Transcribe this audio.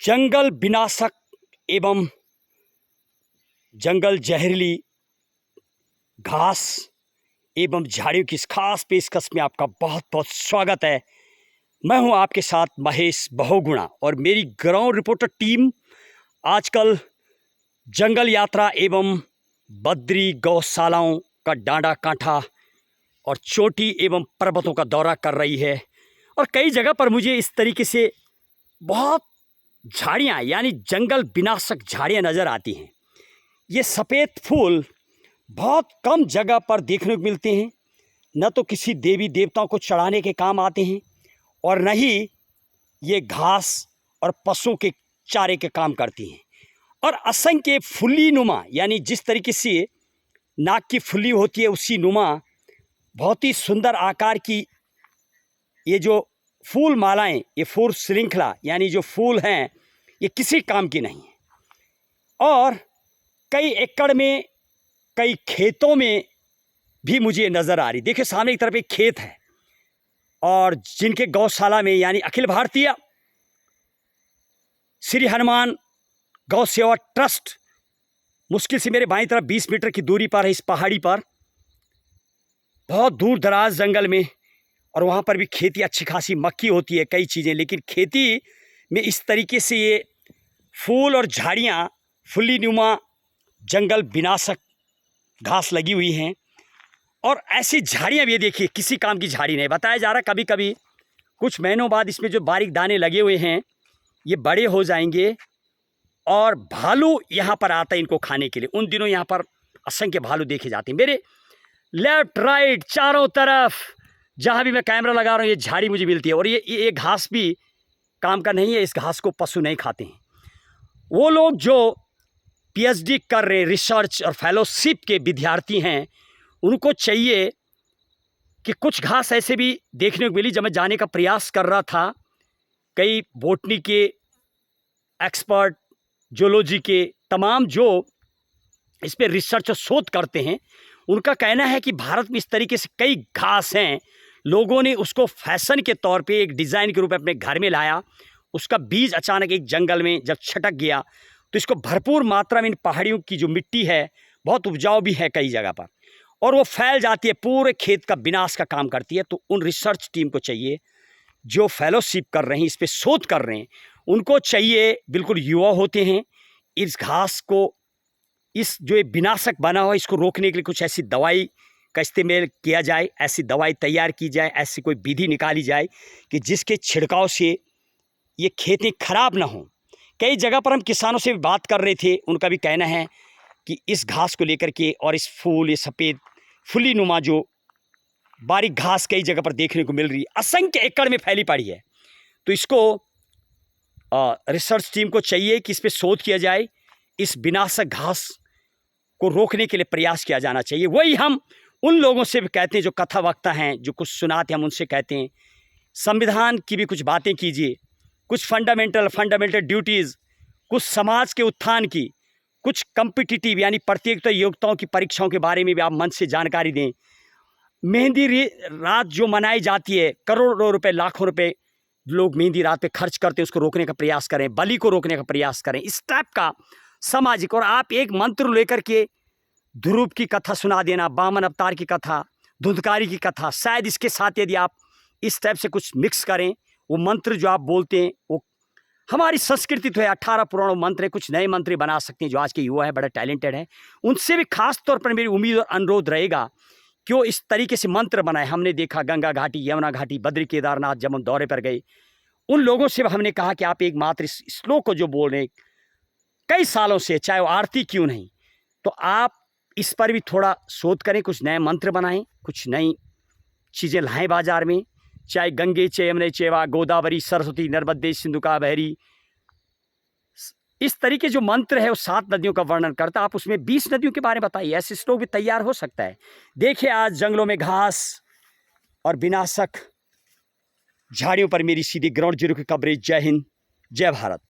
जंगल विनाशक एवं जंगल जहरीली घास एवं झाड़ियों की इस खास पेशकश में आपका बहुत बहुत स्वागत है। मैं हूं आपके साथ महेश बहुगुणा और मेरी ग्राउंड रिपोर्टर टीम आजकल जंगल यात्रा एवं बद्री गौशालाओं का डांडा कांठा और चोटी एवं पर्वतों का दौरा कर रही है। और कई जगह पर मुझे इस तरीके से बहुत झाड़ियाँ यानी जंगल विनाशक झाड़ियाँ नज़र आती हैं। ये सफ़ेद फूल बहुत कम जगह पर देखने को मिलते हैं, न तो किसी देवी देवताओं को चढ़ाने के काम आते हैं और न ही ये घास और पशुओं के चारे के काम करती हैं। और असंख्य फुल्ली नुमा यानी जिस तरीके से नाक की फुल्ली होती है उसी नुमा बहुत ही सुंदर आकार की ये जो फूल मालाएं, ये फूल श्रृंखला यानी जो फूल हैं, ये किसी काम की नहीं है। और कई एकड़ में कई खेतों में भी मुझे नज़र आ रही। देखिए सामने की तरफ एक खेत है और जिनके गौशाला में यानी अखिल भारतीय श्री हनुमान गौ सेवा ट्रस्ट मुश्किल से मेरे बाईं तरफ 20 मीटर की दूरी पर है। इस पहाड़ी पर बहुत दूर दराज जंगल में, और वहाँ पर भी खेती अच्छी खासी मक्की होती है, कई चीज़ें। लेकिन खेती में इस तरीके से ये फूल और झाड़ियाँ फुल्ली नुमा जंगल विनाशक घास लगी हुई हैं। और ऐसी झाड़ियाँ भी देखिए किसी काम की झाड़ी नहीं। बताया जा रहा कभी कभी कुछ महीनों बाद इसमें जो बारीक दाने लगे हुए हैं ये बड़े हो जाएंगे और भालू यहाँ पर आता है इनको खाने के लिए। उन दिनों यहाँ पर असंख्य भालू देखे जाते हैं। मेरे लेफ्ट राइट चारों तरफ जहाँ भी मैं कैमरा लगा रहा हूँ ये झाड़ी मुझे मिलती है। और ये घास भी काम का नहीं है, इस घास को पशु नहीं खाते हैं। वो लोग जो पीएचडी कर रहे हैं, रिसर्च और फेलोशिप के विद्यार्थी हैं, उनको चाहिए कि कुछ घास ऐसे भी देखने को मिली। जब मैं जाने का प्रयास कर रहा था, कई बोटनी के एक्सपर्ट, जोलॉजी के तमाम जो इस पर रिसर्च और शोध करते हैं, उनका कहना है कि भारत में इस तरीके से कई घास हैं। लोगों ने उसको फैशन के तौर पे एक डिज़ाइन के रूप में अपने घर में लाया। उसका बीज अचानक एक जंगल में जब छटक गया तो इसको भरपूर मात्रा में इन पहाड़ियों की जो मिट्टी है बहुत उपजाऊ भी है कई जगह पर, और वो फैल जाती है, पूरे खेत का विनाश का काम करती है। तो उन रिसर्च टीम को चाहिए जो फेलोशिप कर रहे हैं, इस पर शोध कर रहे हैं, उनको चाहिए, बिल्कुल युवा होते हैं, इस घास को, इस जो ये विनाशक बना हुआ इसको रोकने के लिए कुछ ऐसी दवाई का इस्तेमाल किया जाए, ऐसी दवाई तैयार की जाए, ऐसी कोई विधि निकाली जाए कि जिसके छिड़काव से ये खेतें खराब ना हों। कई जगह पर हम किसानों से भी बात कर रहे थे, उनका भी कहना है कि इस घास को लेकर के और इस फूल, ये सफ़ेद फुली नुमा जो बारीक घास कई जगह पर देखने को मिल रही है, असंख्य एकड़ में फैली पड़ी है। तो इसको रिसर्च टीम को चाहिए कि इस पर शोध किया जाए, इस विनाशक घास को रोकने के लिए प्रयास किया जाना चाहिए। वही हम उन लोगों से भी कहते हैं जो कथा वक्ता हैं, जो कुछ सुनाते हैं, हम उनसे कहते हैं संविधान की भी कुछ बातें कीजिए, कुछ फंडामेंटल ड्यूटीज़, कुछ समाज के उत्थान की, कुछ कम्पिटिटिव यानी प्रतियोगिता योग्यताओं की परीक्षाओं के बारे में भी आप मन से जानकारी दें। मेहंदी रात जो मनाई जाती है, करोड़ों रुपए लाखों रुपए लोग मेहंदी रात पे खर्च करते हैं, उसको रोकने का प्रयास करें, बलि को रोकने का प्रयास करें। इस टाइप का सामाजिक, और आप एक मंत्र लेकर के ध्रुव की कथा सुना देना, वामन अवतार की कथा, धुंधकारी की कथा, शायद इसके साथ यदि आप इस टाइप से कुछ मिक्स करें, वो मंत्र जो आप बोलते हैं वो हमारी संस्कृति तो है, 18 पुराणों मंत्र है, कुछ नए मंत्र बना सकते हैं जो आज के युवा है, बड़ा टैलेंटेड है। उनसे भी खास तौर पर मेरी उम्मीद और अनुरोध रहेगा कि वो इस तरीके से मंत्र बनाए। हमने देखा गंगा घाटी, यमुना घाटी, बद्री केदारनाथ जब हम दौरे पर गए, उन लोगों से हमने कहा कि आप एक मात्र इस श्लोक को जो बोल रहे हैं कई सालों से, चाहे वो आरती क्यों नहीं, तो आप इस पर भी थोड़ा शोध करें, कुछ नए मंत्र बनाएं, कुछ नई चीज़ें लाएं बाजार में, चाहे गंगे च यमुने चैवा गोदावरी सरस्वती नर्मदे सिंधु कावेरी, इस तरीके जो मंत्र है वो 7 नदियों का वर्णन करता, आप उसमें 20 नदियों के बारे में बताइए। ऐसे श्लोक भी तैयार हो सकता है। देखिए आज जंगलों में घास और विनाशक झाड़ियों पर मेरी सीधी ग्राउंड जीरो की कवरेज। जय हिंद, जय भारत।